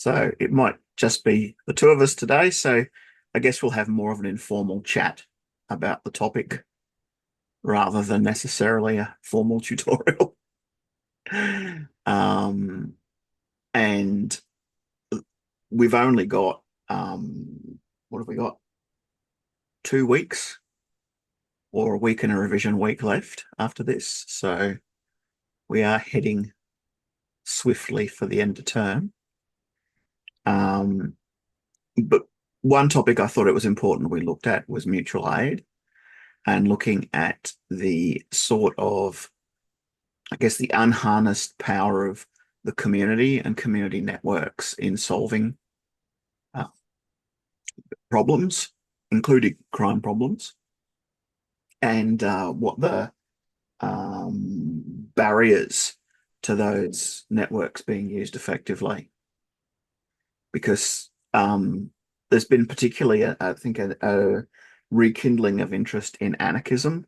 So it might just be the two of us today. So I guess we'll have more of an informal chat about the topic rather than necessarily a formal tutorial. Um, and we've only got, what have we got? 2 weeks or a week and a revision week left after this. So we are heading swiftly for the end of term. Um, but one topic I thought it was important we looked at was mutual aid and looking at the sort of, I guess, the unharnessed power of the community and community networks in solving uh, problems, including crime problems, and what the barriers to those networks being used effectively. Because there's been particularly, I think, a rekindling of interest in anarchism,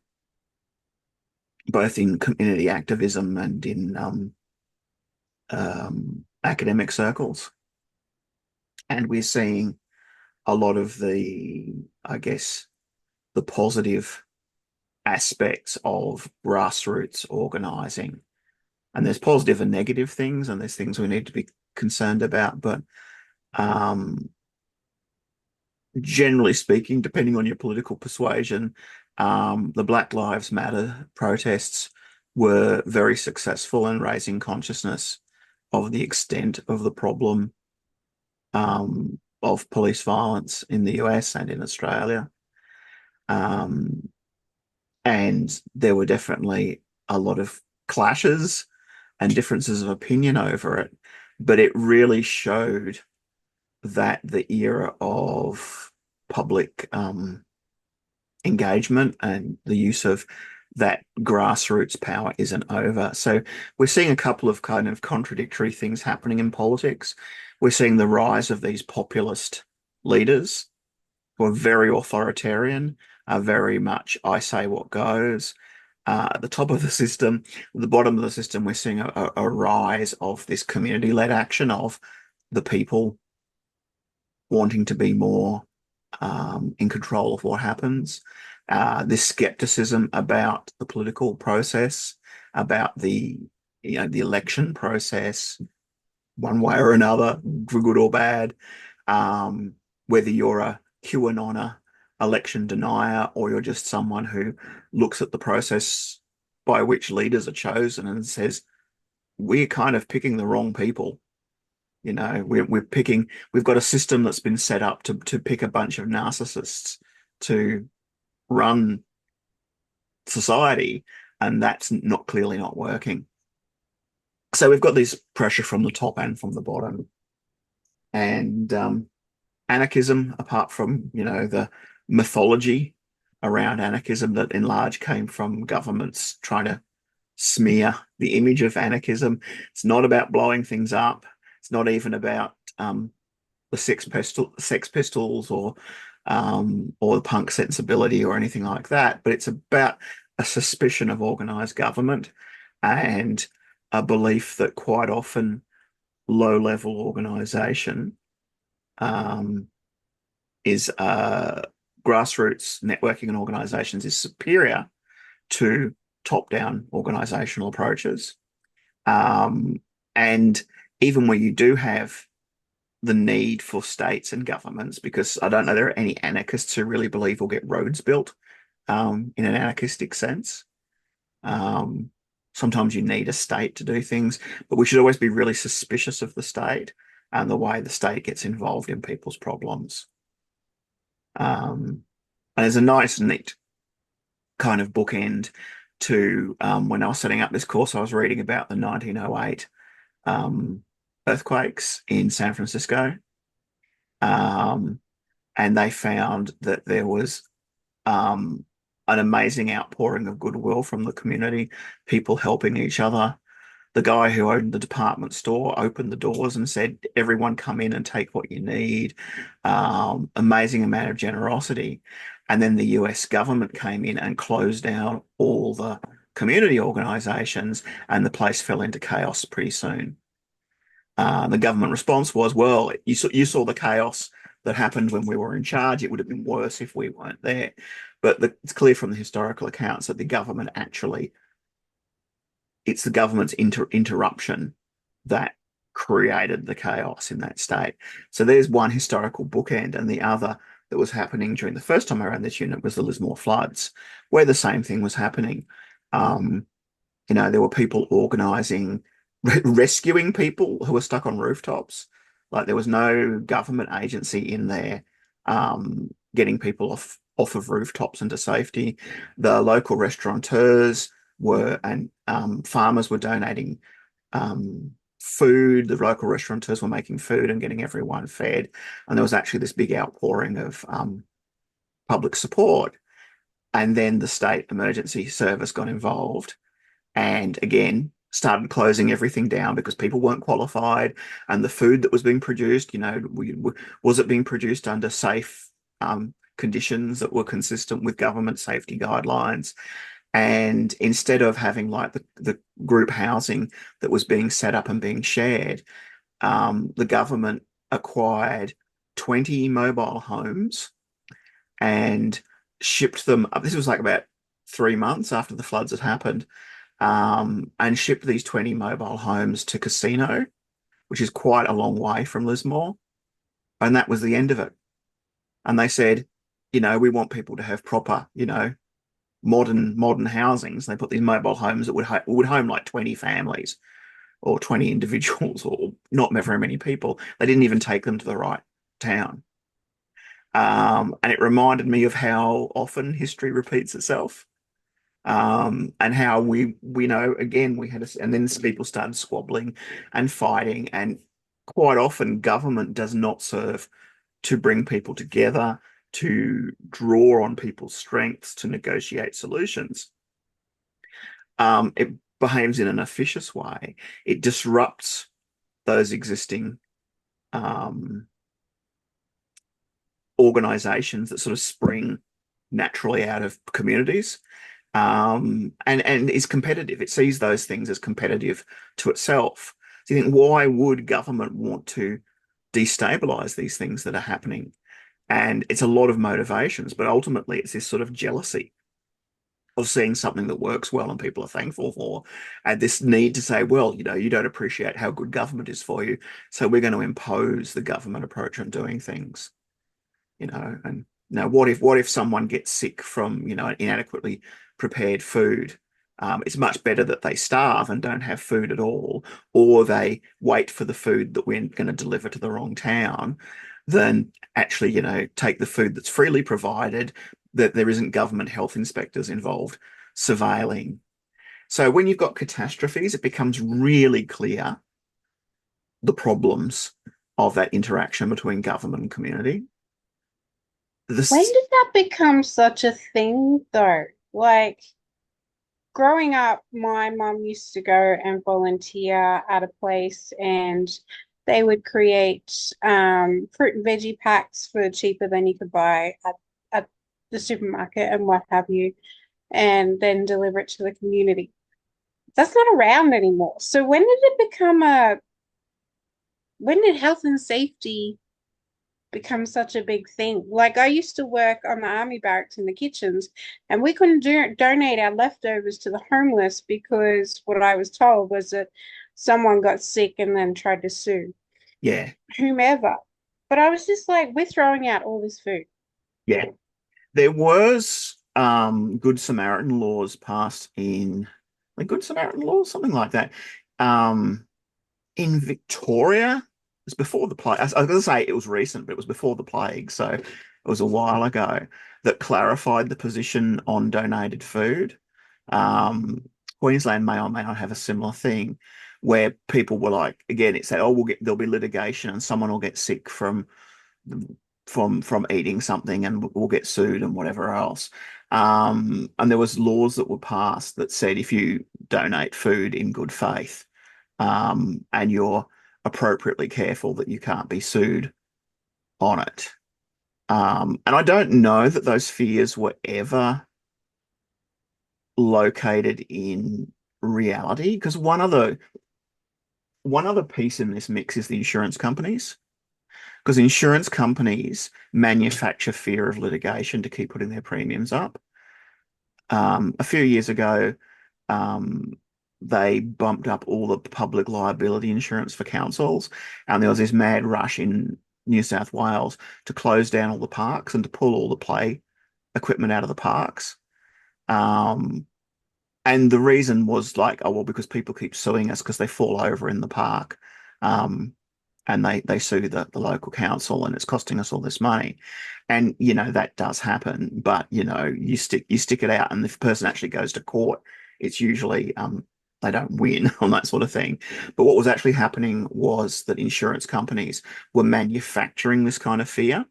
both in community activism and in academic circles. And we're seeing a lot of the, I guess, the positive aspects of grassroots organizing. And there's positive and negative things, and there's things we need to be concerned about. But um, generally speaking, depending on your political persuasion, the Black Lives Matter protests were very successful in raising consciousness of the extent of the problem of police violence in the US and in Australia. Um, and there were definitely a lot of clashes and differences of opinion over it, but it really showed that the era of public engagement and the use of that grassroots power isn't over. So we're seeing a couple of kind of contradictory things happening in politics. We're seeing the rise of these populist leaders who are very authoritarian, are very much I say what goes. At the top of the system, at the bottom of the system, we're seeing a rise of this community-led action of the people wanting to be more in control of what happens. This skepticism about the political process, about the election process, one way or another, for good or bad, whether you're a QAnoner, election denier, or you're just someone who looks at the process by which leaders are chosen and says, we're kind of picking the wrong people. We've got a system that's been set up to pick a bunch of narcissists to run society, and that's not clearly not working. So we've got this pressure from the top and from the bottom. And anarchism, apart from, the mythology around anarchism that in large came from governments trying to smear the image of anarchism. It's not about blowing things up. It's not even about the Sex Pistols or the punk sensibility or anything like that. But it's about a suspicion of organized government and a belief that quite often low-level organization um, is grassroots networking and organizations is superior to top-down organizational approaches. And even where you do have the need for states and governments, because I don't know there are any anarchists who really believe we'll get roads built in an anarchistic sense. Um, Sometimes you need a state to do things, but we should always be really suspicious of the state and the way the state gets involved in people's problems. And there's a nice, neat kind of bookend to when I was setting up this course, I was reading about the 1908 um, earthquakes in San Francisco. Um, and they found that there was um, an amazing outpouring of goodwill from the community, people helping each other. The guy who owned the department store opened the doors and said, everyone come in and take what you need. Amazing amount of generosity. And then the US government came in and closed down all the community organizations, and the place fell into chaos pretty soon. The government response was, well, you saw the chaos that happened when we were in charge. It would have been worse if we weren't there. But it's clear from the historical accounts that the government actually, it's the government's interruption that created the chaos in that state. So there's one historical bookend, and the other that was happening during the first time around this unit was the Lismore floods, where the same thing was happening. Um, there were people organizing, rescuing people who were stuck on rooftops. Like there was no government agency in there getting people off of rooftops into safety. The local restaurateurs were and farmers were donating food. The local restaurateurs were making food and getting everyone fed. And there was actually this big outpouring of public support. And then the state emergency service got involved and again started closing everything down because people weren't qualified, and the food that was being produced, was it being produced under safe conditions that were consistent with government safety guidelines? And instead of having like the group housing that was being set up and being shared, the government acquired 20 mobile homes and shipped them up. This was like about 3 months after the floods had happened, and shipped these 20 mobile homes to Casino, which is quite a long way from Lismore. And that was the end of it. And they said, we want people to have proper, modern housings. They put these mobile homes that would home like 20 families or 20 individuals or not very many people. They didn't even take them to the right town. And it reminded me of how often history repeats itself. And how we know again and then people started squabbling and fighting, and quite often government does not serve to bring people together, to draw on people's strengths to negotiate solutions. It behaves in an officious way. It disrupts those existing organizations that sort of spring naturally out of communities, and is competitive. It sees those things as competitive to itself. So you think, why would government want to destabilize these things that are happening? And it's a lot of motivations, but ultimately it's this sort of jealousy of seeing something that works well and people are thankful for, and this need to say, well, you don't appreciate how good government is for you, so we're going to impose the government approach on doing things. And now what if someone gets sick from, inadequately prepared food? It's much better that they starve and don't have food at all, or they wait for the food that we're going to deliver to the wrong town, than actually, take the food that's freely provided, that there isn't government health inspectors involved surveilling. So when you've got catastrophes, it becomes really clear the problems of that interaction between government and community. When This, did that become such a thing, though? Like, growing up, my mum used to go and volunteer at a place, and they would create fruit and veggie packs for cheaper than you could buy at the supermarket and what have you, and then deliver it to the community. That's not around anymore. So when did health and safety become such a big thing? Like I used to work on the army barracks in the kitchens, and we couldn't donate our leftovers to the homeless because what I was told was that someone got sick and then tried to sue yeah, whomever. But I was just like, we're throwing out all this food. yeah. There was Good Samaritan laws passed in, like, Good Samaritan laws, something like that. Um, in Victoria. It was before the plague. I was going to say it was recent, but it was before the plague, so it was a while ago, that clarified the position on donated food. Um, Queensland may or may not have a similar thing, where people were like, again, it said, oh, there'll be litigation and someone will get sick from eating something and we'll get sued and whatever else. And there was laws that were passed that said if you donate food in good faith, and you're appropriately careful, that you can't be sued on it. And I don't know that those fears were ever located in reality, because one of the one other piece in this mix is the insurance companies, because insurance companies manufacture fear of litigation to keep putting their premiums up. A few years ago, um, they bumped up all the public liability insurance for councils, and there was this mad rush in New South Wales to close down all the parks and to pull all the play equipment out of the parks. Um, and the reason was like, oh well, because people keep suing us because they fall over in the park. Um, and they sue the local council and it's costing us all this money. And that does happen, but you stick it out, and if the person actually goes to court, it's usually they don't win on that sort of thing. But what was actually happening was that insurance companies were manufacturing this kind of fear.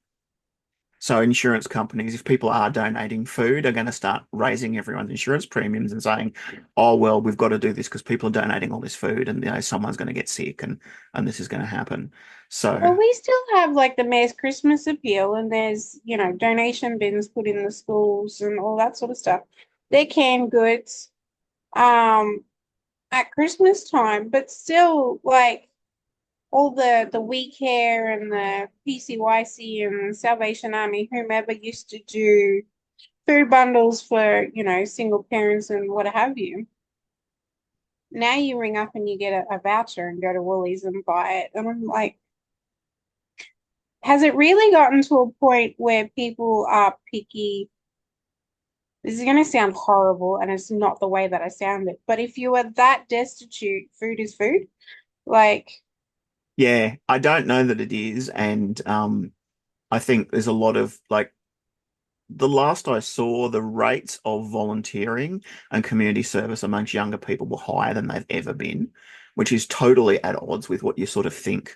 So insurance companies, if people are donating food, are going to start raising everyone's insurance premiums and saying, "Oh well, we've got to do this because people are donating all this food, and someone's going to get sick, and this is going to happen." So Well, we still have like the Mayor's Christmas appeal, and there's, donation bins put in the schools and all that sort of stuff. They're canned goods um at Christmas time, but still like all the We Care and the PCYC and Salvation Army, whomever used to do food bundles for, single parents and what have you. Now you ring up and you get a voucher and go to Woolies and buy it. And I'm like, has it really gotten to a point where people are picky? This is going to sound horrible, and it's not the way that I sound it. But if you are that destitute, food is food. Like, yeah, I don't know that it is, and I think there's a lot of like the last I saw, the rates of volunteering and community service amongst younger people were higher than they've ever been, which is totally at odds with what you sort of think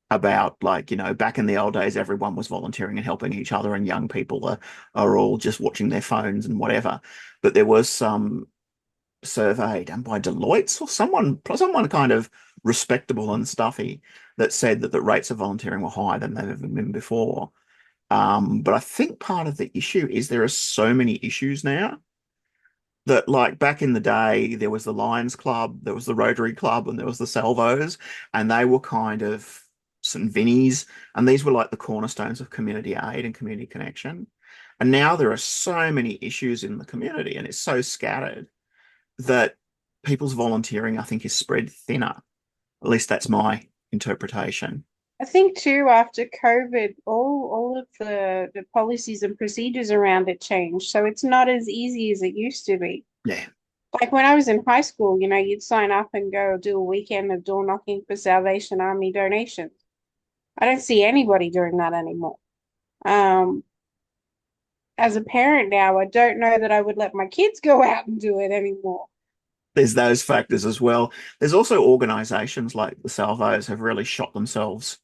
about. Like, back in the old days, everyone was volunteering and helping each other, and young people are all just watching their phones and whatever. But there was some survey done by Deloitte or someone kind of respectable and stuffy that said that the rates of volunteering were higher than they've ever been before. But I think part of the issue is there are so many issues now that, like, back in the day, there was the Lions Club, there was the Rotary Club, and there was the Salvos, and they were kind of St. Vinny's, and these were like the cornerstones of community aid and community connection. And now there are so many issues in the community, and it's so scattered that people's volunteering, I think, is spread thinner. At least that's my interpretation. I think too, after COVID, all of the policies and procedures around it changed. So it's not as easy as it used to be. Yeah. Like when I was in high school, you'd sign up and go do a weekend of door knocking for Salvation Army donations. I don't see anybody doing that anymore. Um, as a parent now, I don't know that I would let my kids go out and do it anymore. There's those factors as well. There's also organizations like the Salvos have really shot themselves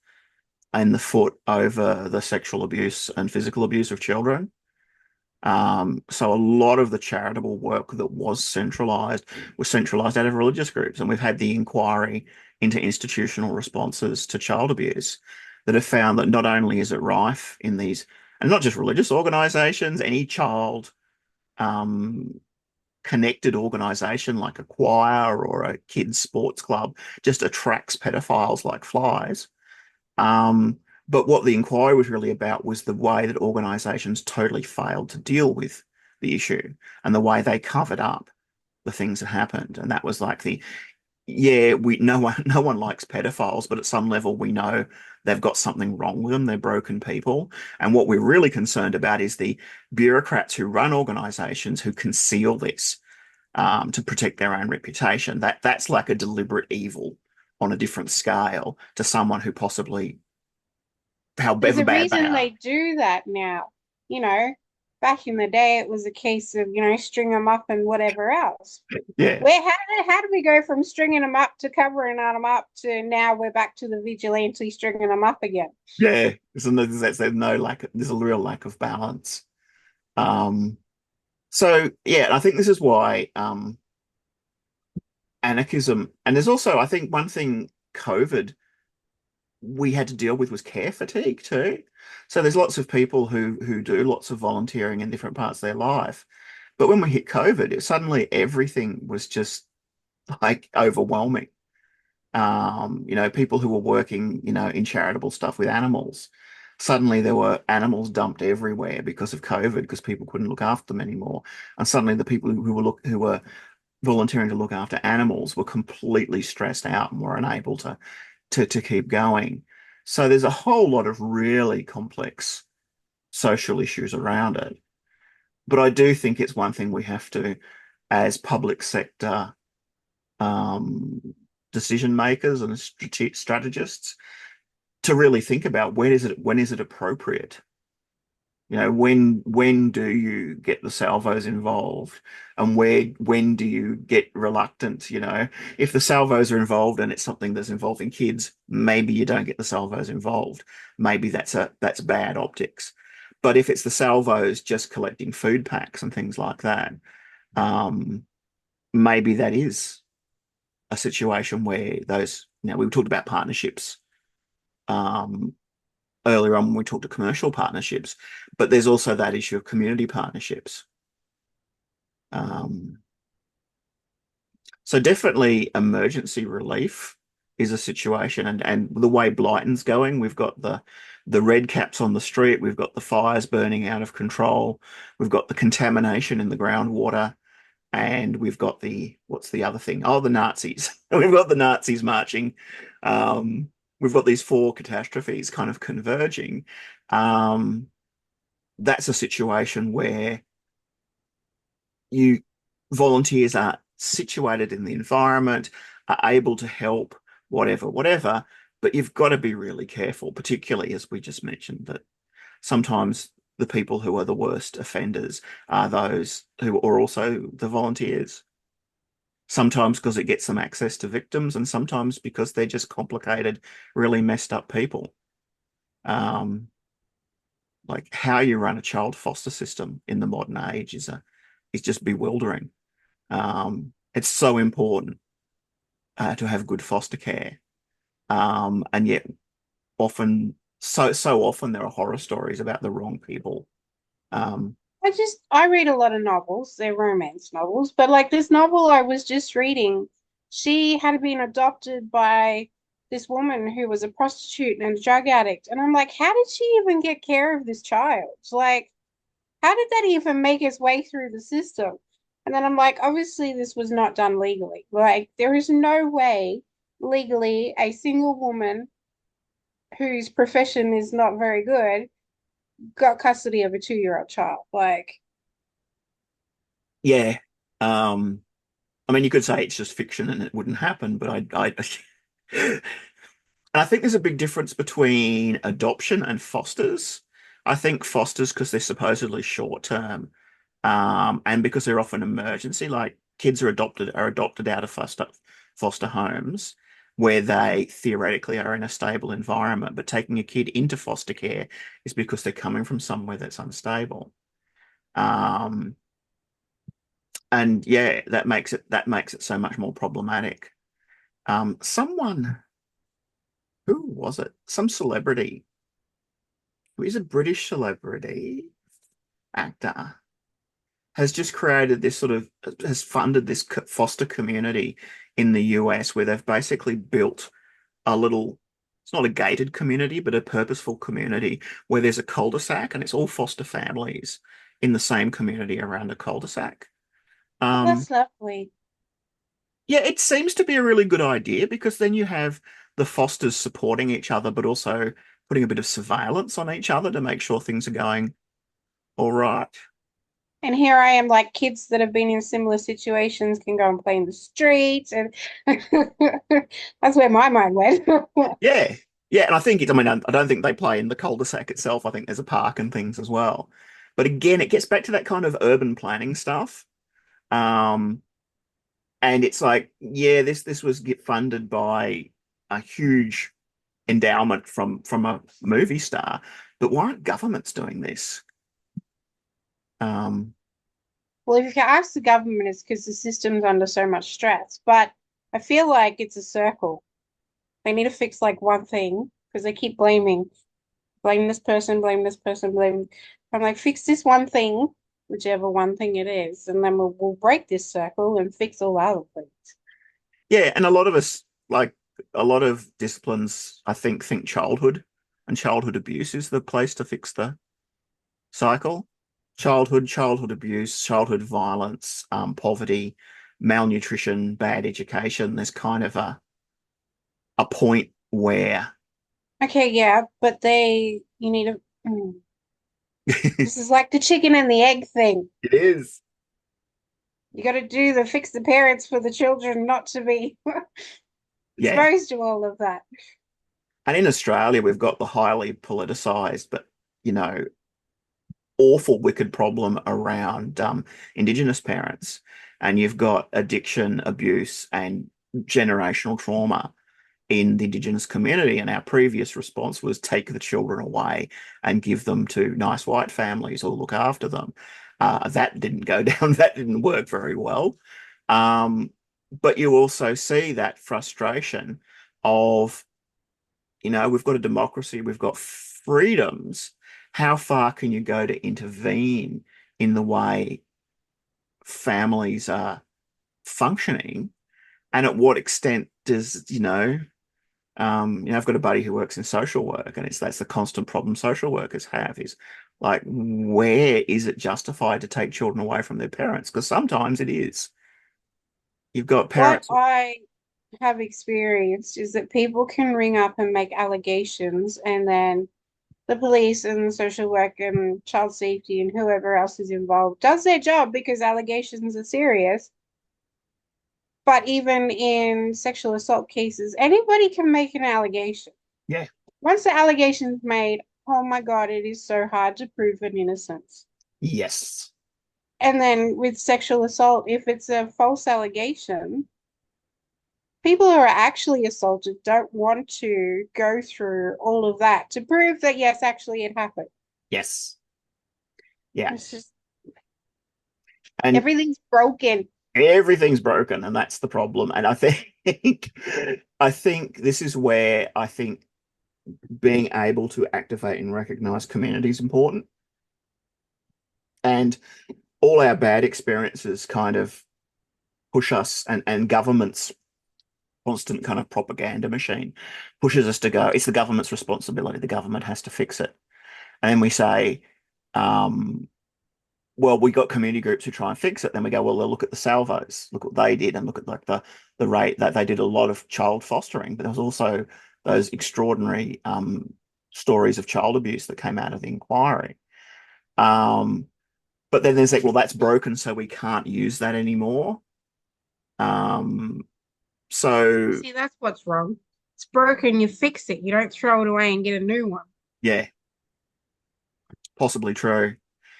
in the foot over the sexual abuse and physical abuse of children. So a lot of the charitable work that was centralized out of religious groups, and we've had the inquiry into institutional responses to child abuse that have found that not only is it rife in these, and not just religious organizations, any child um, connected organization like a choir or a kids sports club just attracts pedophiles like flies. Um, but what the inquiry was really about was the way that organizations totally failed to deal with the issue and the way they covered up the things that happened. And that was like yeah, we no one likes pedophiles, but at some level we know they've got something wrong with them. They're broken people. And what we're really concerned about is the bureaucrats who run organizations who conceal this to protect their own reputation. That's like a deliberate evil on a different scale to someone who possibly, There's however a bad they reason are. they do that now. You know, back in the day, it was a case of, string them up and whatever else. Yeah, How did we go from stringing them up to covering them up to now we're back to the vigilante stringing them up again? yeah. There's no lack. There's a real lack of balance. Um, so yeah, I think this is why anarchism, and there's also, I think, one thing COVID we had to deal with was care fatigue too. So there's lots of people who do lots of volunteering in different parts of their life. But when we hit COVID, suddenly everything was just like overwhelming. People who were working, in charitable stuff with animals. Suddenly there were animals dumped everywhere because of COVID, because people couldn't look after them anymore. And suddenly the people who were volunteering to look after animals were completely stressed out and were unable to keep going. So there's a whole lot of really complex social issues around it. But I do think it's one thing we have to, as public sector um, decision makers and strategists, to really think about when is it appropriate? When do you get the salvos involved, and when do you get reluctant? If the salvos are involved and it's something that's involving kids, maybe you don't get the salvos involved. Maybe that's bad optics. But if it's the salvos just collecting food packs and things like that, um, maybe that is a situation where we talked about partnerships um, earlier on when we talked to commercial partnerships, but there's also that issue of community partnerships. Um, so definitely emergency relief is a situation, and the way Blyton's going, we've got the red caps on the street, we've got the fires burning out of control, we've got the contamination in the groundwater, and we've got what's the other thing? Oh, the Nazis. We've got the Nazis marching. We've got these four catastrophes kind of converging. Um, that's a situation where you volunteers are situated in the environment, are able to help, whatever, but you've got to be really careful, particularly as we just mentioned, that sometimes the people who are the worst offenders are those who are also the volunteers. Sometimes because it gets them access to victims, and sometimes because they're just complicated, really messed up people. Um, like how you run a child foster system in the modern age is just bewildering. It's so important to have good foster care, and yet so often there are horror stories about the wrong people. Um, I read a lot of novels, they're romance novels, but like this novel I was just reading, she had been adopted by this woman who was a prostitute and a drug addict. And I'm like, how did she even get care of this child? Like, how did that even make its way through the system? And then I'm like, obviously, this was not done legally. Like, there is no way legally a single woman whose profession is not very good got custody of a 2-year-old child. Like, yeah. Um, I mean, you could say it's just fiction and it wouldn't happen, but and I think there's a big difference between adoption and fosters. I think fosters, because they're supposedly short term, and because they're often emergency, like kids are adopted out of foster homes where they theoretically are in a stable environment, but taking a kid into foster care is because they're coming from somewhere that's unstable. Um, and yeah, that makes it so much more problematic. Someone who was it? Some celebrity who is a British celebrity actor has just created this sort of has funded this foster community in the US where they've basically built a little, it's not a gated community, but a purposeful community where there's a cul-de-sac and it's all foster families in the same community around a cul-de-sac. oh, Um, that's lovely. yeah, it seems to be a really good idea because then you have the fosters supporting each other, but also putting a bit of surveillance on each other to make sure things are going all right. And here I am, like kids that have been in similar situations can go and play in the streets, and that's where my mind went. Yeah. Yeah, and I think I mean, I don't think they play in the cul-de-sac itself. I think there's a park and things as well. But again, it gets back to that kind of urban planning stuff. Um, and it's like, yeah, this was get funded by a huge endowment from a movie star, but why aren't governments doing this? Um, Well, if you ask the government, it's because the system's under so much stress. But I feel like it's a circle. They need to fix like one thing because they keep blame this person, blame this person, blame. I'm like, fix this one thing, whichever one thing it is, and then we'll break this circle and fix all the other things. Yeah, and a lot of us, like a lot of disciplines, I think childhood and childhood abuse is the place to fix the cycle. Childhood abuse, childhood violence, poverty, malnutrition, bad education. There's kind of a point where Okay, yeah, but you need to, it this is like the chicken and the egg thing. is. You got to do the fix the parents for the children not to be Yeah. exposed to all of that. And in Australia, we've got the highly politicized, but you know, awful, wicked problem around Indigenous parents. And you've got addiction, abuse, and generational trauma in the Indigenous community. And our previous response was take the children away and give them to nice white families or look after them. That didn't go down, that didn't work very well. Um, but you also see that frustration of, we've got a democracy, we've got freedoms. How far can you go to intervene in the way families are functioning? And at what extent does, I've got a buddy who works in social work, and that's the constant problem social workers have is like, where is it justified to take children away from their parents? Because sometimes it is. You've got What parents, I have experienced is that people can ring up and make allegations, and then the police and social work and child safety and whoever else is involved does their job because allegations are serious. But even in sexual assault cases, anybody can make an allegation. yeah, Once the allegation's made, oh my God, it is so hard to prove an innocence. yes, And then with sexual assault, if it's a false allegation, people who are actually assaulted don't want to go through all of that to prove that, yes, actually it happened. yes, yeah. It's just And everything's broken. everything's broken, and that's the problem. And I think I think this is where I think being able to activate and recognize community is important. And all our bad experiences kind of push us, and government's constant kind of propaganda machine pushes us to go, it's the government's responsibility. The government has to fix it. And then we say, um, well, we got community groups who try and fix it. Then we go, well, look at the Salvos, look what they did, and look at like the rate that they did a lot of child fostering, but there was also those extraordinary stories of child abuse that came out of the inquiry. Um, but then there's like, well, that's broken, so we can't use that anymore. Um, so See, that's what's wrong. It's broken, you fix it. You don't throw it away and get a new one. yeah, possibly true.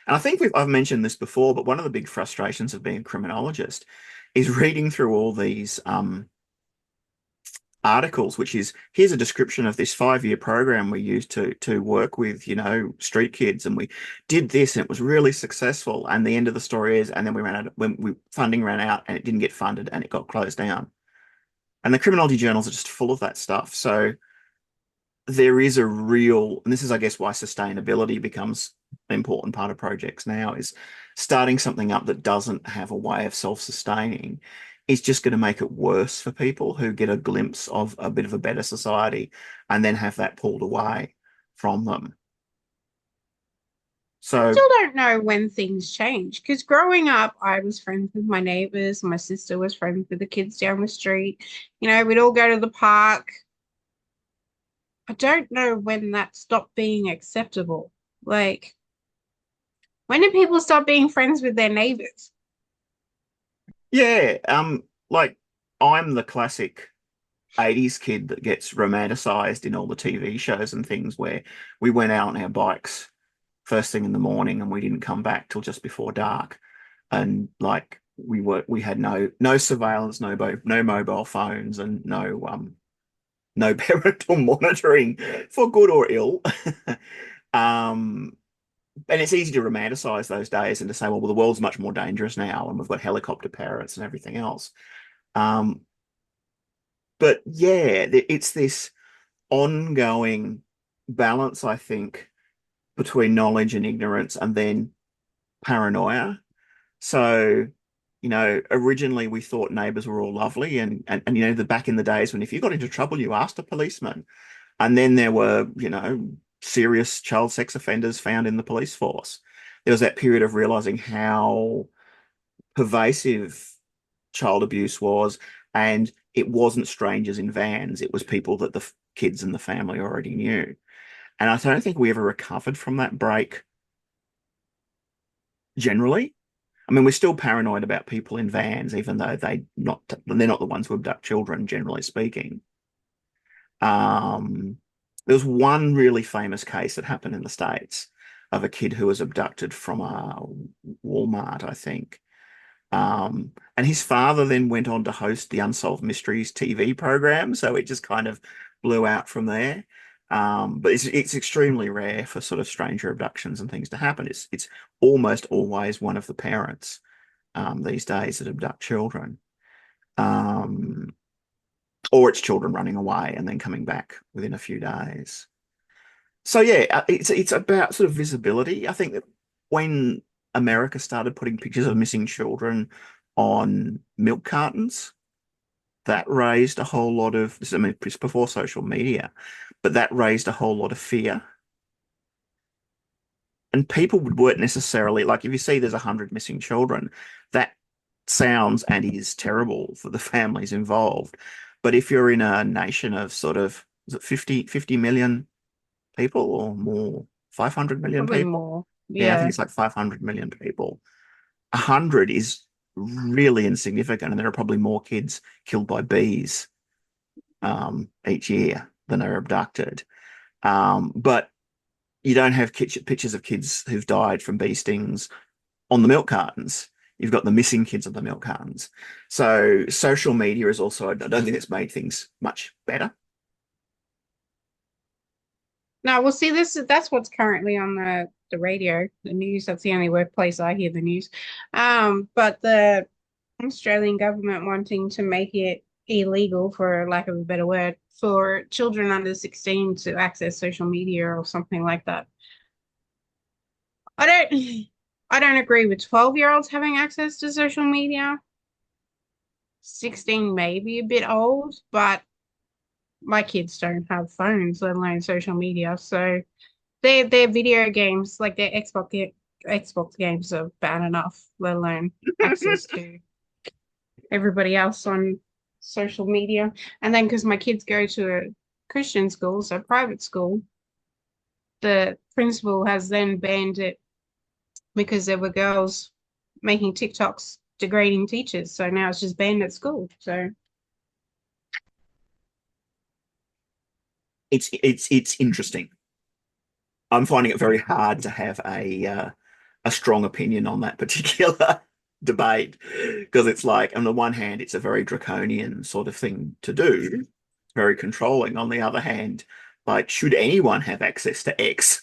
And I think I've mentioned this before, but one of the big frustrations of being a criminologist is reading through all these articles, which is here's a description of this 5-year program we used to work with, street kids, and we did this and it was really successful. And the end of the story is, and then we ran out when funding ran out and it didn't get funded and it got closed down. And the criminology journals are just full of that stuff. So there is a real, and this is, I guess, why sustainability becomes an important part of projects now, is starting something up that doesn't have a way of self-sustaining is just going to make it worse for people who get a glimpse of a bit of a better society and then have that pulled away from them. So, Still don't know when things change because growing up, I was friends with my neighbors. My sister was friends with the kids down the street. We'd all go to the park. I don't know when that stopped being acceptable. Like, when did people stop being friends with their neighbors? yeah, like I'm the classic 80s kid that gets romanticized in all the TV shows and things where we went out on our bikes first thing in the morning and we didn't come back till just before dark. And like we had no surveillance, no mobile phones, and no parental monitoring for good or ill. um and it's easy to romanticize those days and to say, well, the world's much more dangerous now and we've got helicopter parents and everything else. Um, but yeah, it's this ongoing balance, I think, between knowledge and ignorance and then paranoia. So Originally we thought neighbors were all lovely and the back in the days when if you got into trouble, you asked a policeman. And then there were, serious child sex offenders found in the police force. There was that period of realizing how pervasive child abuse was, and it wasn't strangers in vans, it was people that the kids and the family already knew. And I don't think we ever recovered from that break generally. I mean, we're still paranoid about people in vans, even though they're not the ones who abduct children, generally speaking. Um, there was one really famous case that happened in the States of a kid who was abducted from a Walmart, I think. And his father then went on to host the Unsolved Mysteries TV program, so it just kind of blew out from there. But it's extremely rare for sort of stranger abductions and things to happen. It's almost always one of the parents these days that abduct children. Um, or it's children running away and then coming back within a few days. So yeah, it's about sort of visibility. I think that when America started putting pictures of missing children on milk cartons, that raised a whole lot of, I mean, it's before social media, but that raised a whole lot of fear. And people weren't necessarily like, if you see there's 100 missing children, that sounds and is terrible for the families involved. But if you're in a nation of sort of, is it 50 million people or more? 500 million Probably people? more. Yeah, I think Yeah. it's like 500 million people. 100 is really insignificant, and there are probably more kids killed by bees each year than are abducted. But you don't have pictures of kids who've died from bee stings on the milk cartons. You've got the missing kids on the milk cartons. So social media is also, I don't think it's made things much better. No, well, see, that's what's currently on the radio, the news. That's the only workplace I hear the news. But the Australian government wanting to make it illegal, for lack of a better word, for children under 16 to access social media or something like that. I don't I don't agree with 12-year-olds having access to social media. 16 may be a bit old, but my kids don't have phones, let alone social media. So their video games, like their Xbox games are bad enough, let alone access to everybody else on social media. And then because my kids go to a Christian school, so private school, the principal has then banned it because there were girls making TikToks degrading teachers. So now it's just banned at school. So It's interesting. I'm finding it very hard to have a strong opinion on that particular debate because it's like on the one hand it's a very draconian sort of thing to do, very controlling. On the other hand, like should anyone have access to X?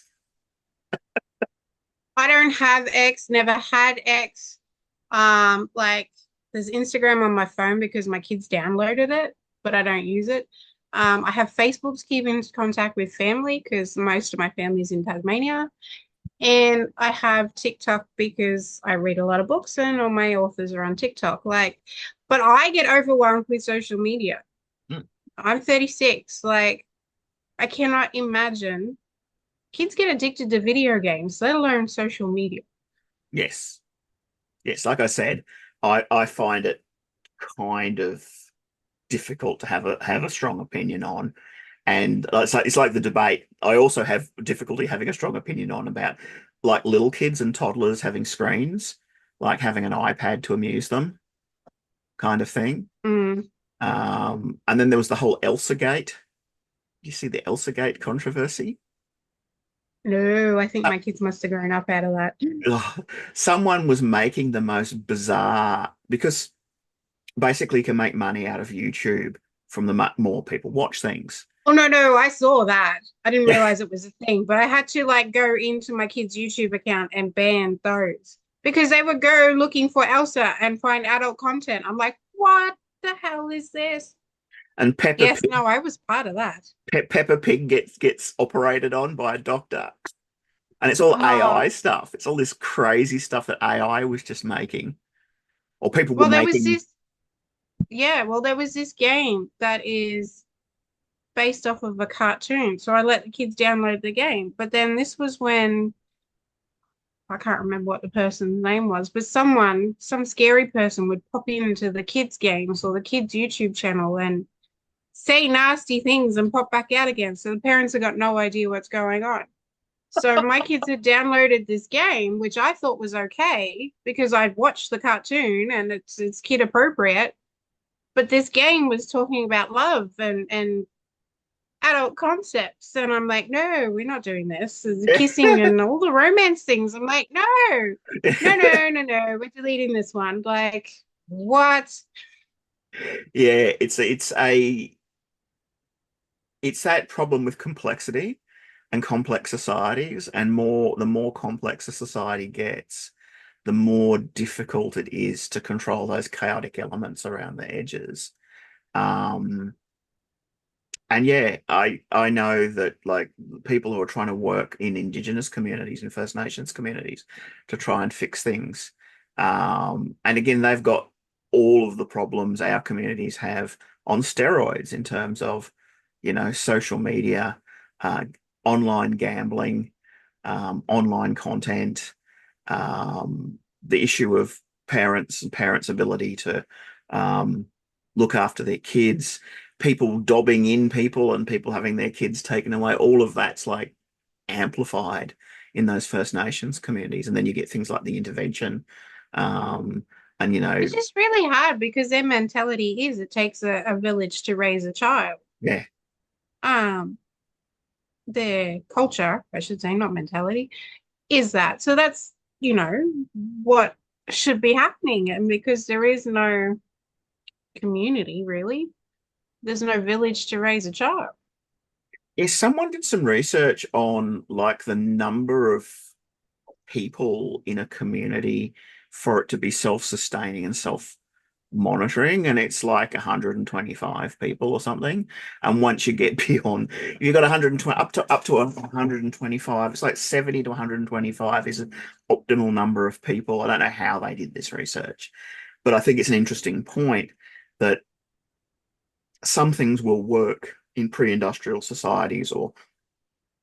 I don't have X, never had X. Like there's Instagram on my phone because my kids downloaded it, but I don't use it. I have Facebook to keep in contact with family because most of my family's in Tasmania. And I have TikTok because I read a lot of books and all my authors are on TikTok. Like, but I get overwhelmed with social media. Hmm. I'm 36. Like, I cannot imagine kids get addicted to video games, let alone social media. Yes. Yes, like I said, I find it kind of difficult to have a strong opinion on. And it's like the debate. I also have difficulty having a strong opinion on about like little kids and toddlers having screens, like having an iPad to amuse them, kind of thing. Mm. And then there was the whole Elsa Gate. You see the Elsa Gate controversy? No, I think Uh, my kids must have grown up out of that. Someone was making the most bizarre because basically you can make money out of YouTube from the more people watch things. Oh no, no, I saw that. I didn't realize it was a thing, but I had to like go into my kid's YouTube account and ban those because they would go looking for Elsa and find adult content. I'm like, what the hell is this? And Yes, no, I was part of that. Peppa Pig gets operated on by a doctor. And it's all Oh, AI stuff. It's all this crazy stuff that AI was just making. or people were Well, there was making. this, yeah, well, there was this game that is based off of a cartoon. So I let the kids download the game. But then this was when I can't remember what the person's name was, but some scary person would pop into the kids' games or the kids' YouTube channel and say nasty things and pop back out again. So the parents have got no idea what's going on. So my kids had downloaded this game, which I thought was okay because I'd watched the cartoon and it's kid appropriate. But this game was talking about love and adult concepts. And I'm like, no, we're not doing this. The kissing and all the romance things. I'm like, no, no, we're deleting this one. Like, what? Yeah, it's that problem with complexity and complex societies, and the more complex a society gets, the more difficult it is to control those chaotic elements around the edges. Um, and yeah, I know that like people who are trying to work in Indigenous communities and First Nations communities to try and fix things. And again, they've got all of the problems our communities have on steroids in terms of, social media, uh, online gambling, online content, the issue of parents and parents' ability to um, look after their kids, people dobbing in people and people having their kids taken away. All of that's like amplified in those First Nations communities. And then you get things like the intervention. Um, and, It's just really hard because their mentality is it takes a village to raise a child. yeah, Um, their culture, I should say, not mentality, is that. So that's, what should be happening. And because there is no community, really, there's no village to raise a child. if someone did some research on like the number of people in a community for it to be self-sustaining and self-monitoring, and it's like 125 people or something. And once you get beyond, you've got 120 up to 125. It's like 70 to 125 is an optimal number of people. I don't know how they did this research, but I think it's an interesting point that some things will work in pre-industrial societies or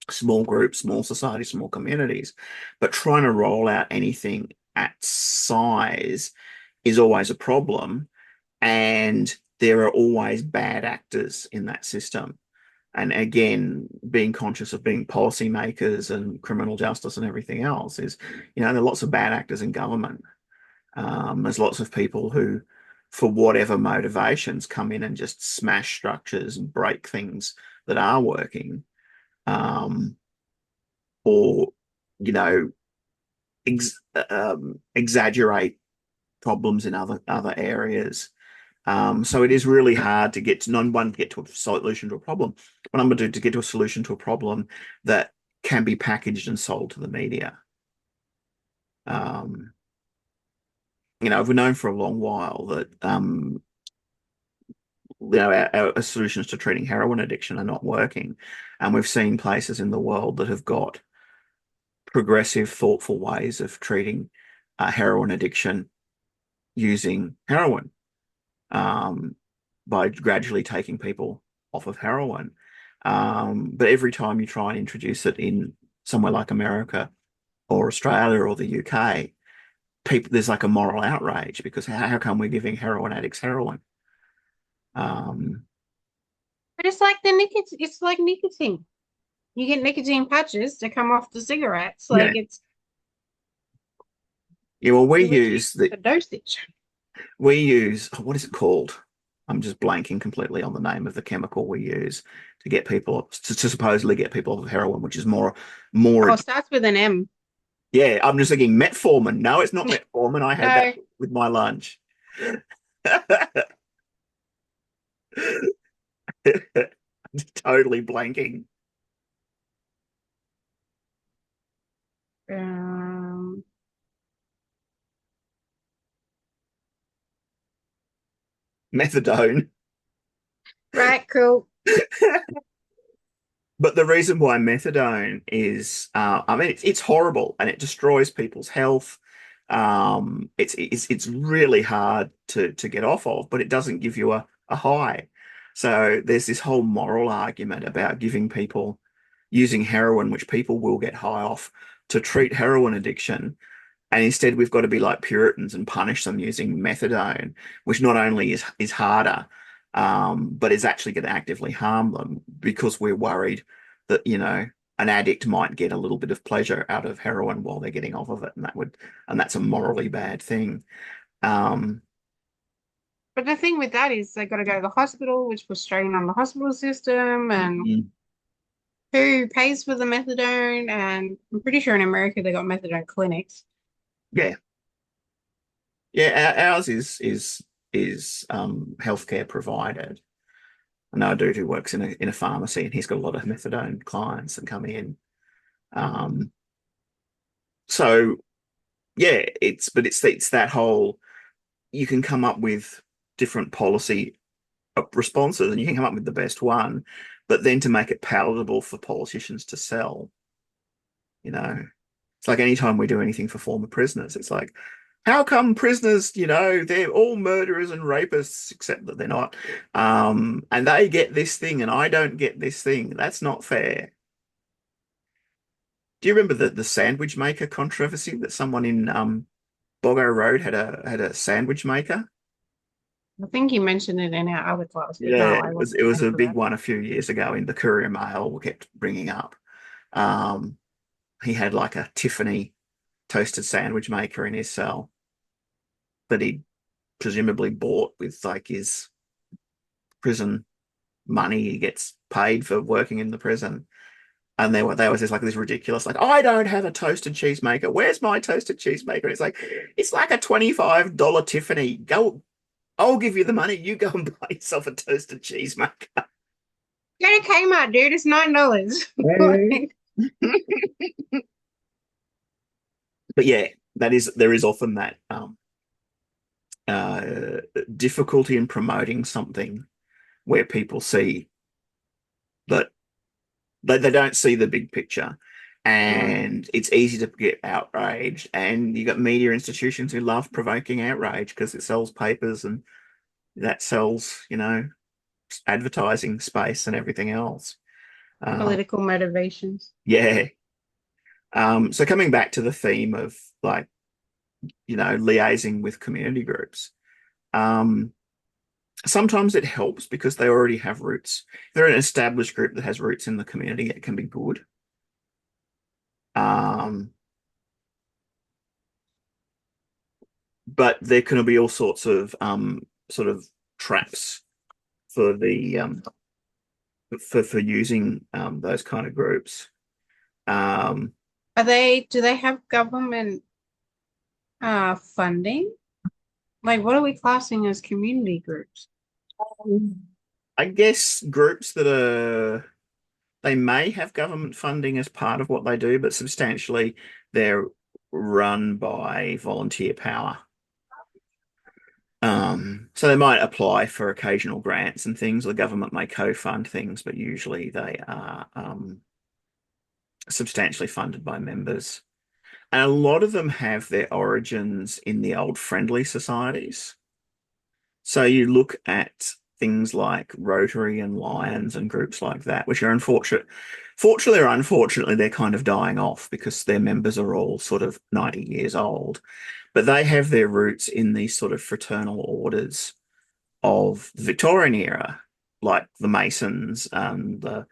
small groups, small societies, small communities, but trying to roll out anything at size is always a problem. And there are always bad actors in that system. And again, being conscious of being policymakers and criminal justice and everything else is, there are lots of bad actors in government. There's lots of people who, for whatever motivations, come in and just smash structures and break things that are working. Um, or you know exaggerate problems in other areas. So it is really hard to get to number one, get to a solution to a problem, but number two, to get to a solution to a problem that can be packaged and sold to the media. Um, we've known for a long while that our solutions to treating heroin addiction are not working, and we've seen places in the world that have got progressive, thoughtful ways of treating heroin addiction using heroin, um, by gradually taking people off of heroin. But every time you try and introduce it in somewhere like America or Australia or the UK, there's like a moral outrage because how come we're giving heroin addicts heroin? Um, But it's like the nicotine, it's like nicotine. You get nicotine patches to come off the cigarettes. Like yeah, it's yeah. Well, we you reduce use the the dosage. we use what is it called? I'm just blanking completely on the name of the chemical we use to get people to supposedly get people off of heroin, which is more. Oh, starts with an M. Yeah, I'm just thinking metformin. No, it's not metformin. I had that No, with my lunch. Totally blanking. um, Methadone. right, cool. But the reason why methadone is, I mean, it's horrible and it destroys people's health. It's really hard to get off of, but it doesn't give you a high. So there's this whole moral argument about giving people using heroin, which people will get high off, to treat heroin addiction. And instead, we've got to be like Puritans and punish them using methadone, which not only is harder, but is actually going to actively harm them because we're worried that, an addict might get a little bit of pleasure out of heroin while they're getting off of it, and that's a morally bad thing. Um, But the thing with that is they got to go to the hospital, which puts strain on the hospital system, and mm, who pays for the methadone? And I'm pretty sure in America they got methadone clinics. yeah, yeah. Ours is healthcare provided. I know a dude who works in a pharmacy, and he's got a lot of methadone clients that come in. Um, so yeah, it's that whole you can come up with different policy responses and you can come up with the best one, but then to make it palatable for politicians to sell, you know, it's like anytime we do anything for former prisoners, it's like, how come prisoners, they're all murderers and rapists, except that they're not. And they get this thing and I don't get this thing. That's not fair. Do you remember the sandwich maker controversy that someone in Boggo Road had a sandwich maker? I think you mentioned it in our other class, but Yeah, no, I it was wasn't a for big that. one a few years ago in the Courier Mail. We kept bringing up. Um, he had like a Tiffany toasted sandwich maker in his cell that he presumably bought with like his prison money he gets paid for working in the prison. And there was this ridiculous, like, I don't have a toasted cheese maker. Where's my toasted cheese maker? It's like a $25 Tiffany. Go, I'll give you the money. You go and buy yourself a toasted cheese maker. Go to Kmart, dude. It's $9. Mm. Like, But yeah, there is often that uh, difficulty in promoting something where people see that they don't see the big picture. mm, And it's easy to get outraged. And you got media institutions who love provoking outrage because it sells papers and that sells, advertising space and everything else. Uh, political motivations. yeah. So coming back to the theme of like, liaising with community groups, um, sometimes it helps because they already have roots. If they're an established group that has roots in the community, it can be good. Um, but there can be all sorts of sort of traps for the for using those kind of groups. Um, Do they have government funding? Like, what are we classing as community groups? I guess groups that they may have government funding as part of what they do, but substantially they're run by volunteer power. So they might apply for occasional grants and things. The government may co-fund things, but usually they are substantially funded by members. And a lot of them have their origins in the old friendly societies. So you look at things like Rotary and Lions and groups like that, which are fortunately or unfortunately, they're kind of dying off because their members are all sort of 90 years old. But they have their roots in these sort of fraternal orders of the Victorian era, like the Masons and the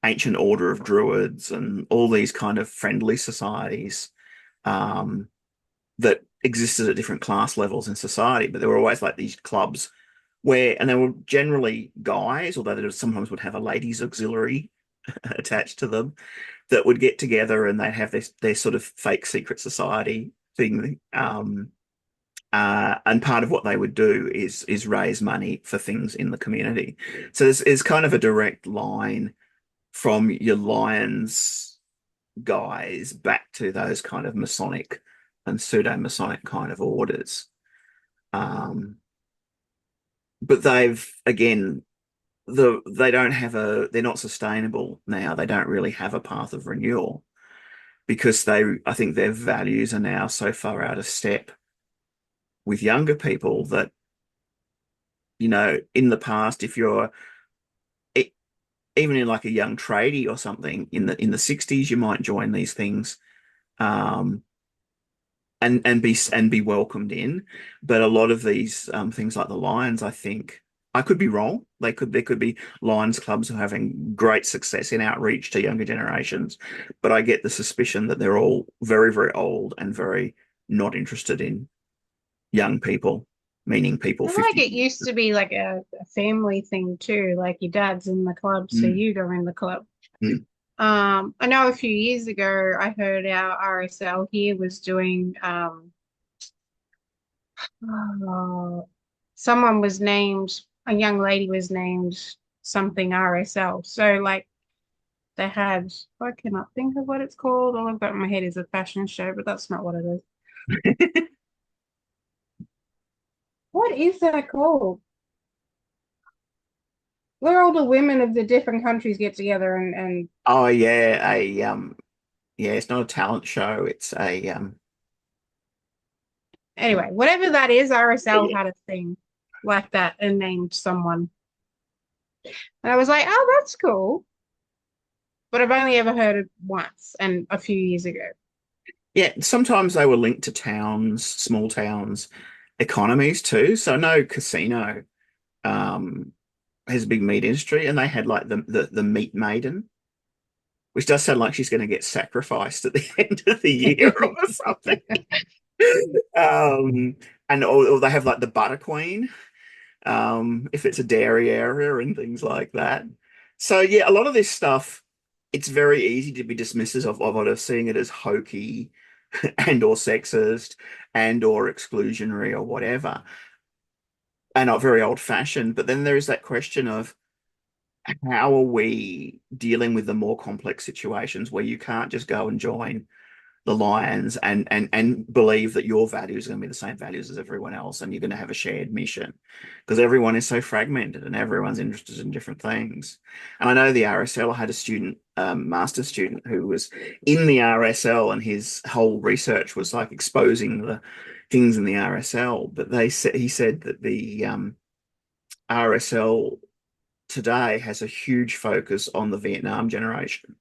Ancient Order of Druids and all these kind of friendly societies um, that existed at different class levels in society. But there were always like these clubs and they were generally guys, although they sometimes would have a ladies' auxiliary attached to them that would get together and they'd have their sort of fake secret society thing. And part of what they would do is raise money for things in the community. So there's kind of a direct line from your Lions guys back to those kind of Masonic and pseudo-Masonic kind of orders. Um, but they've again they don't have they're not sustainable now. They don't really have a path of renewal. because I think their values are now so far out of step with younger people that, in the past, if you're e- even in like a young tradie or something in the 60s, you might join these things, um, and be welcomed in. But a lot of these things like the Lions, I think I could be wrong. There could be Lions clubs who are having great success in outreach to younger generations, but I get the suspicion that they're all very, very old and very not interested in young people, meaning people I feel like 50. it used to be like a family thing too, like your dad's in the club, so Mm, you go in the club. mm. I know a few years ago I heard our RSL here was doing oh, someone was named, a young lady was named something RSL. So like they had, I cannot think of what it's called. All I've got in my head is a fashion show, but that's not what it is. What is that called? Where all the women of the different countries get together and Oh yeah, yeah, it's not a talent show. It's a anyway, whatever that is, RSL yeah, had a thing like that and named someone. And I was like, oh, that's cool. But I've only ever heard it once and a few years ago. yeah. Sometimes they were linked to towns, small towns, economies too. So I know Casino um has a big meat industry, and they had like the meat maiden, which does sound like she's going to get sacrificed at the end of the year or something. Um, or they have like the butter queen, if it's a dairy area and things like that. So yeah, a lot of this stuff, it's very easy to be dismissive of seeing it as hokey and or sexist and or exclusionary or whatever, and not very old fashioned. But then there is that question of how are we dealing with the more complex situations where you can't just go and join the Lions and believe that your values are going to be the same values as everyone else, and you're going to have a shared mission because everyone is so fragmented and everyone's interested in different things. And I know the RSL had a student, master student, who was in the RSL, and his whole research was like exposing the things in the RSL. But he said that the RSL today has a huge focus on the Vietnam generation,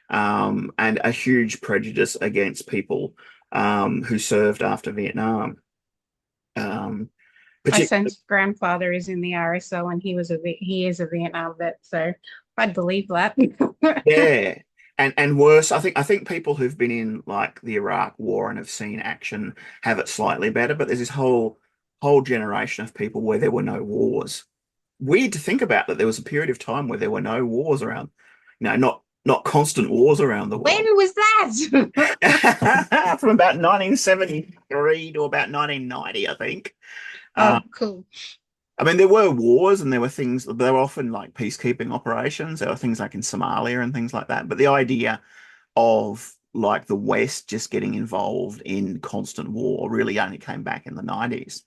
and a huge prejudice against people who served after Vietnam. Um, My Particularly, son's grandfather is in the RSL and he is a Vietnam vet, so I'd believe that. yeah, and worse. I think people who've been in like the Iraq War and have seen action have it slightly better, but there's this whole generation of people where there were no wars. Weird to think about that there was a period of time where there were no wars around, not constant wars around the world. When was that? From about 1973 to about 1990, I think. Uh, Oh, cool. I mean, there were wars and there were things, they were often like peacekeeping operations. There were things like in Somalia and things like that. But the idea of like the West just getting involved in constant war really only came back in the 90s.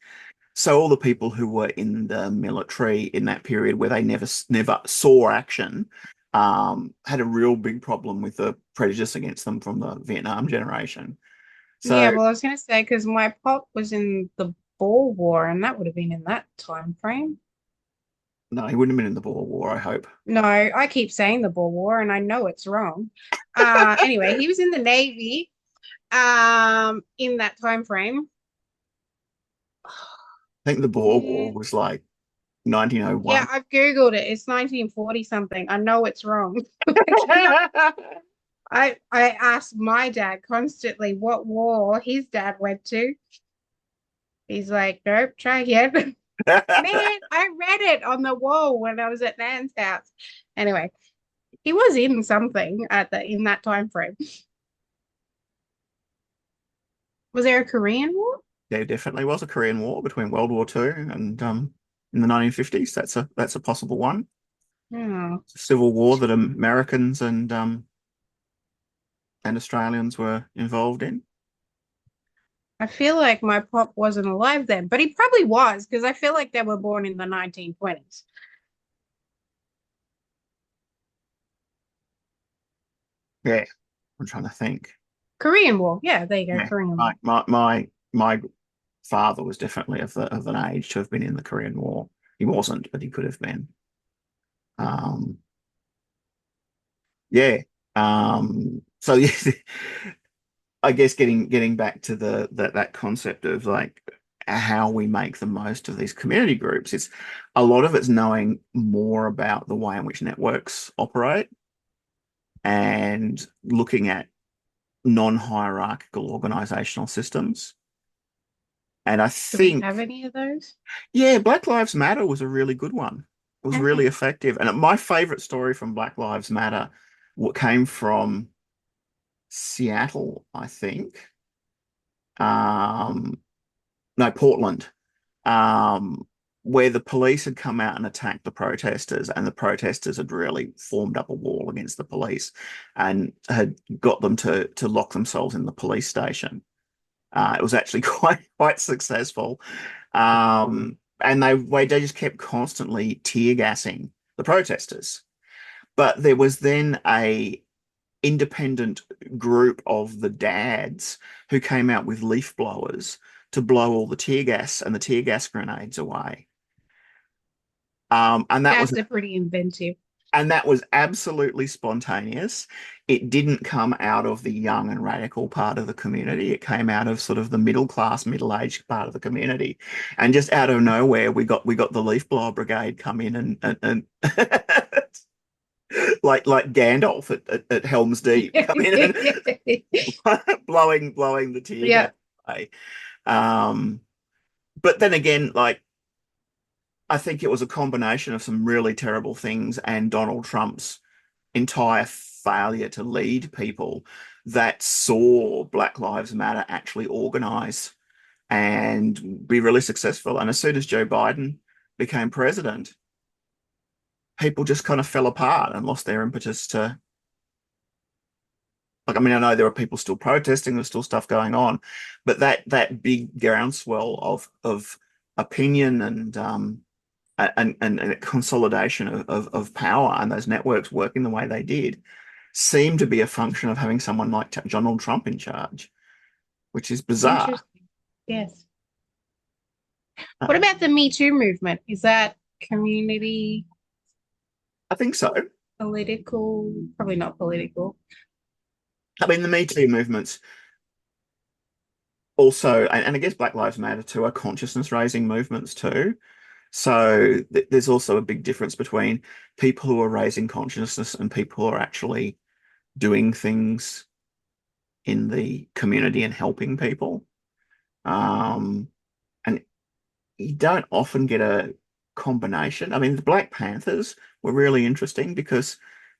So all the people who were in the military in that period where they never saw action had a real big problem with the prejudice against them from the Vietnam generation. Yeah, So well, I was gonna say because my pop was in the Boer War, and that would have been in that time frame. no, he wouldn't have been in the Boer War, I hope. No, I keep saying the Boer War, and I know it's wrong. Anyway, he was in the Navy, in that time frame. I think the Boer War Yeah, was like 1901. yeah, I've Googled it. It's 1940 something. I know it's wrong. I ask my dad constantly what war his dad went to. He's like, nope, try again. Man, I read it on the wall when I was at Nan's house. Anyway, he was in something at the in that time frame. Was there a Korean War? There definitely was a Korean War between World War II and in the 1950s. That's a possible one. Oh, Civil War that Americans and Australians were involved in. I feel like my pop wasn't alive then, but he probably was because I feel like they were born in the 1920s. Yeah, I'm trying to think. Korean War. Yeah, there you go, Yeah, Korean War. my father was definitely of an age to have been in the Korean War. He wasn't, but he could have been. Um, yeah. So yeah, I guess getting back to that concept of like how we make the most of these community groups, it's a lot of it's knowing more about the way in which networks operate and looking at non-hierarchical organizational systems. And I Do we think, have any of those? yeah, Black Lives Matter was a really good one. It was really Okay. effective. And my favorite story from Black Lives Matter what came from Seattle, I think. Um, no, Portland, um, where the police had come out and attacked the protesters, and the protesters had really formed up a wall against the police and had got them to lock themselves in the police station. It was actually quite successful, and they just kept constantly tear gassing the protesters. But there was then a independent group of the dads who came out with leaf blowers to blow all the tear gas and the tear gas grenades away. And that was That's a pretty inventive. absolutely spontaneous. It didn't come out of the young and radical part of the community. It came out of sort of the middle class, middle-aged part of the community. And just out of nowhere, we got the leaf blower brigade come in and like Gandalf at Helm's Deep come in and blowing the tear Yeah. gas away. Um, but then again, like I think it was a combination of some really terrible things and Donald Trump's entire failure to lead people that saw Black Lives Matter actually organize and be really successful. And as soon as Joe Biden became president, people just kind of fell apart and lost their impetus to like, I mean, I know there are people still protesting, there's still stuff going on, but that big groundswell of opinion and a consolidation of power and those networks working the way they did seem to be a function of having someone like Donald Trump in charge, which is bizarre. Interesting. Yes. What Uh, about the Me Too movement? Is that community I think so. political? Probably not political. I mean, the Me Too movements also, and I guess Black Lives Matter too, are consciousness raising movements too. So there's also a big difference between people who are raising consciousness and people who are actually doing things in the community and helping people. Um, and you don't often get a combination. I mean, the Black Panthers were really interesting because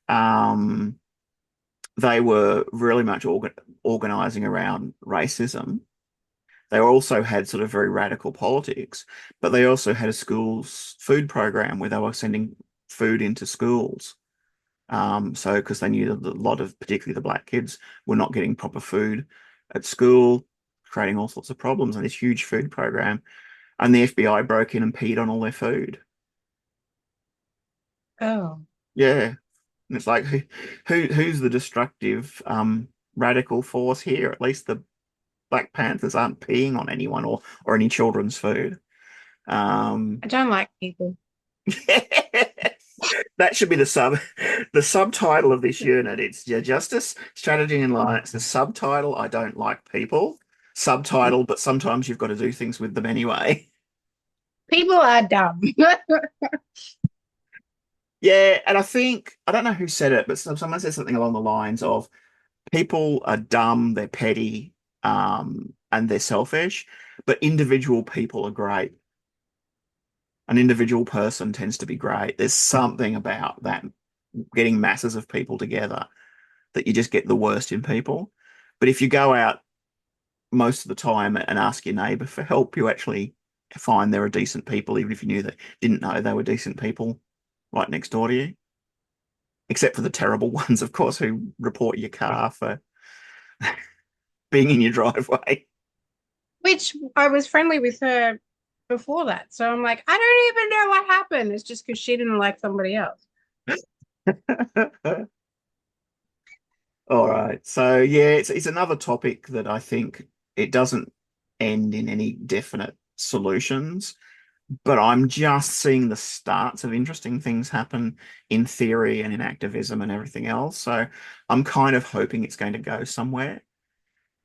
um, they were really much organizing around racism. They also had sort of very radical politics, but they also had a schools food program where they were sending food into schools. So because they knew that a lot of, particularly the black kids, were not getting proper food at school, creating all sorts of problems. And this huge food program, and the FBI broke in and peed on all their food. Oh, Yeah, and it's like who's the destructive radical force here? At least the Black Panthers aren't peeing on anyone or any children's food. Um, I don't like people. that should be the subtitle of this unit. It's yeah, Justice, Strategy, and Alliance. The subtitle, I don't like people. Subtitle, but sometimes you've got to do things with them anyway. People are dumb. Yeah, and I think I don't know who said it, but someone said something along the lines of people are dumb, they're petty, and they're selfish, but individual people are great. An individual person tends to be great. There's something about that getting masses of people together that you just get the worst in people. But if you go out most of the time and ask your neighbor for help, you actually find there are decent people, even if you didn't know they were decent people right next door to you. Except for the terrible ones, of course, who report your car for being in your driveway. Which I was friendly with her before that. So I'm like, I don't even know what happened. It's just because she didn't like somebody else. All right. So yeah, it's another topic that I think it doesn't end in any definite solutions, but I'm just seeing the starts of interesting things happen in theory and in activism and everything else. So I'm kind of hoping it's going to go somewhere.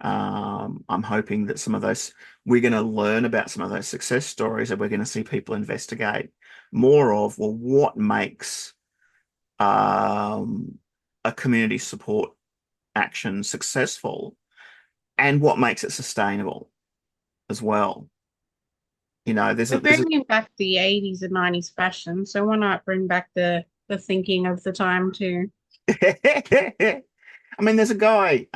I'm hoping that some of those we're going to learn about some of those success stories, and we're going to see people investigate more of, well, what makes a community support action successful and what makes it sustainable as well. You know, We're there's a bringing back the 80s and 90s fashion, so why not bring back the thinking of the time too? I mean, there's a guy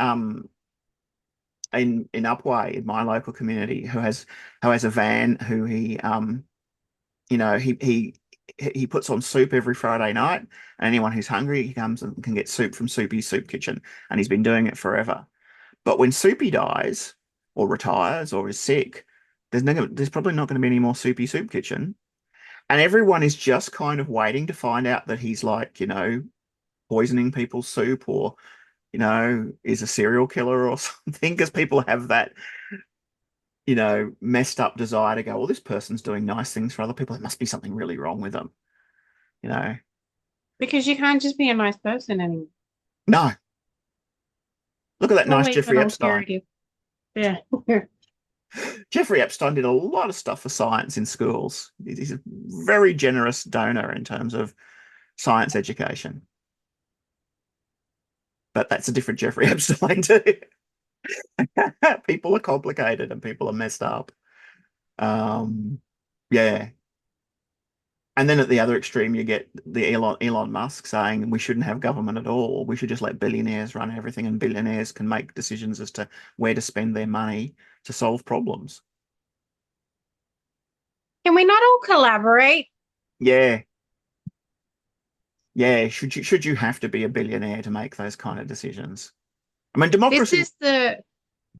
in Upwey in my local community who has a van who you know he puts on soup every Friday night, and anyone who's hungry he comes and can get soup from Soupy's Soup Kitchen, and he's been doing it forever. But when Soupy dies or retires or is sick, there's probably not going to be any more Soupy Soup Kitchen. And everyone is just kind of waiting to find out that he's like, poisoning people's soup or, is a serial killer or something, because people have that, messed up desire to go, well, this person's doing nice things for other people. There must be something really wrong with them, you know? Because you can't just be a nice person anymore. No, look at that It's nice always an Jeffrey Epstein. alternative. Yeah. Jeffrey Epstein did a lot of stuff for science in schools. He's a very generous donor in terms of science education. But that's a different Jeffrey Epstein too. People are complicated and people are messed up. Yeah. And then at the other extreme, you get the Elon Musk saying we shouldn't have government at all. We should just let billionaires run everything, and billionaires can make decisions as to where to spend their money to solve problems. Can we not all collaborate? Yeah, yeah. Should you have to be a billionaire to make those kind of decisions? I mean, This democracy. is the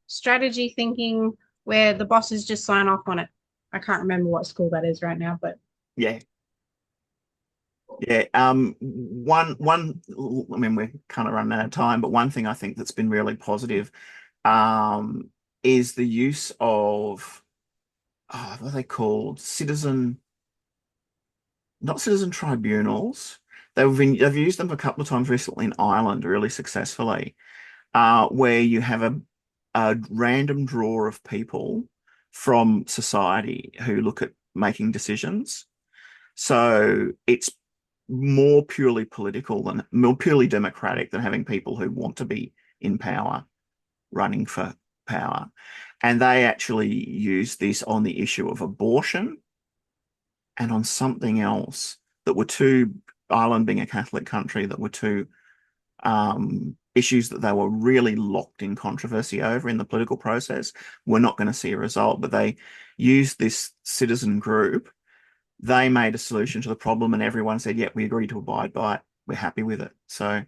strategy thinking where the bosses just sign off on it. I can't remember what school that is right now, but Yeah, yeah. One. I mean, we're kind of running out of time, but one thing I think that's been really positive, um, is the use of, what are they called? Not citizen tribunals. They've used them a couple of times recently in Ireland really successfully, where you have a random draw of people from society who look at making decisions. So it's more purely political than more purely democratic than having people who want to be in power running for power. And they actually use this on the issue of abortion and on something else that were two, Ireland being a Catholic country, that were two issues that they were really locked in controversy over in the political process. We're not going to see a result, but they used this citizen group. They made a solution to the problem, and everyone said, "Yep, we agree to abide by it. We're happy with it." So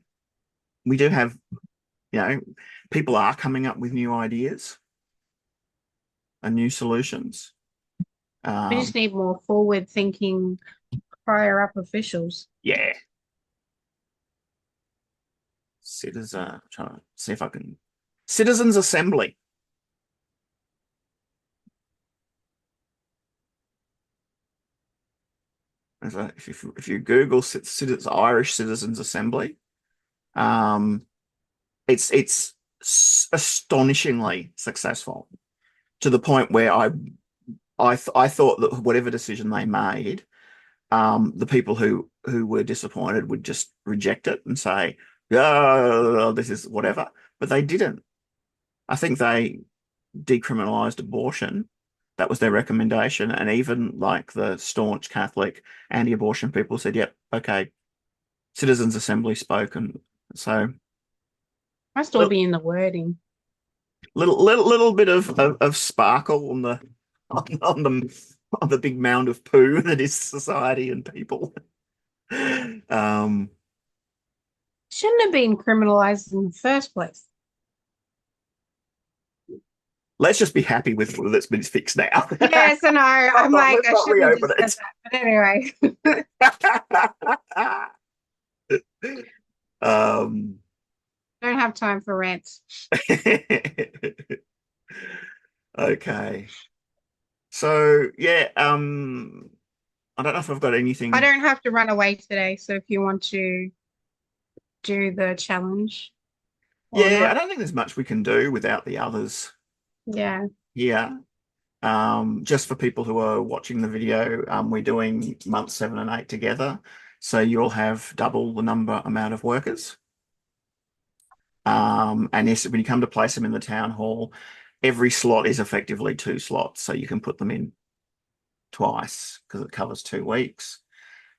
we do have, you know, people are coming up with new ideas and new solutions. we just Um, need more forward thinking higher up officials. yeah, trying to see if I can. Citizens Assembly. If you Google Irish Citizens Assembly, um, it's astonishingly successful to the point where I thought that whatever decision they made, the people who were disappointed would just reject it and say, "Oh, this is whatever," but they didn't. I think they decriminalized abortion. That was their recommendation, and even like the staunch Catholic anti-abortion people said, "Yep, okay." Citizens Assembly spoke, and so Must all be in the wording. little bit of sparkle on the big mound of poo that is society and people. Um, Shouldn't have been criminalized in the first place. let's just be happy with that's been fixed now. Yes, I know. I'm like, Let's I not shouldn't have reopen just said that. But anyway, it. um, don't have time for rants. Okay. So yeah, I don't know if I've got I anything. don't have to run away today, so if you want to do the challenge or Yeah, I not, don't think there's much we can do without the others yeah. here. Just for people who are watching the video, we're doing months 7 and 8 together. So you'll have double the amount of workers. And yes, when you come to place them in the town hall, every slot is effectively 2 slots. So you can put them in twice because it covers 2 weeks.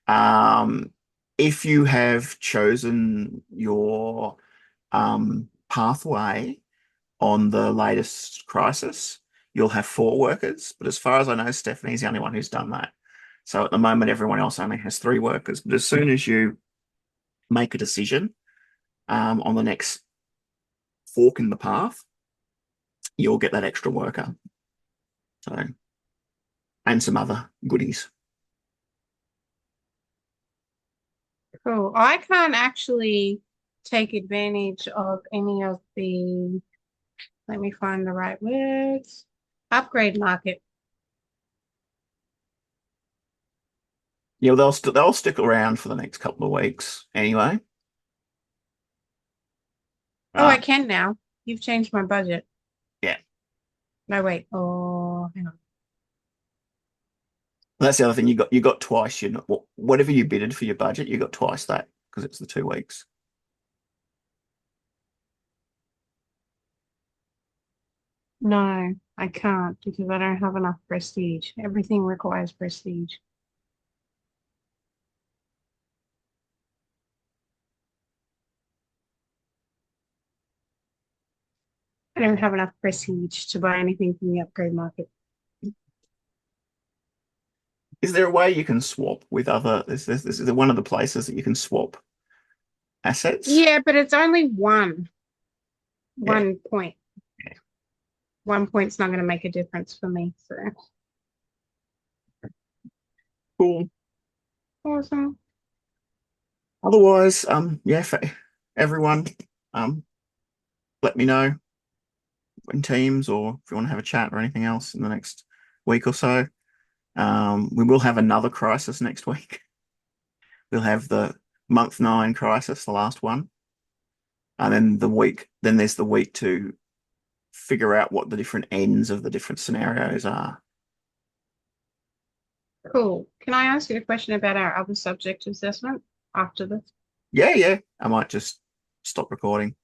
Um, if you have chosen your pathway on the latest crisis, you'll have 4 workers. But as far as I know, Stephanie's the only one who's done that. So at the moment, everyone else only has 3 workers. But as soon as you make a decision on the next fork in the path, you'll get that extra worker. So, and some other goodies. Cool. I can't actually take advantage of any of the, let me find the right words, upgrade market. Yeah, they'll stick around for the next couple of weeks anyway. Oh, I Uh, can now. You've changed my budget. yeah, No, wait. Oh, hang on. that's the other thing. You got twice. Whatever you bidded for your budget, you got twice that because it's the 2 weeks. No, I can't because I don't have enough prestige. Everything requires prestige. I don't have enough prestige to buy anything from the upgrade market. Is there a way you can swap with other? Is one of the places that you can swap assets? Yeah, but it's only Yeah, one point. 1 point's not going to make a difference for me. So cool. awesome. Otherwise, yeah, for everyone, um, let me know in Teams or if you want to have a chat or anything else in the next week or so. We will have another crisis next week. We'll have the month 9 crisis, the last one, and then then there's the week to figure out what the different ends of the different scenarios are. Cool. Can I ask you a question about our other subject assessment after this? Yeah, yeah. I might just stop recording.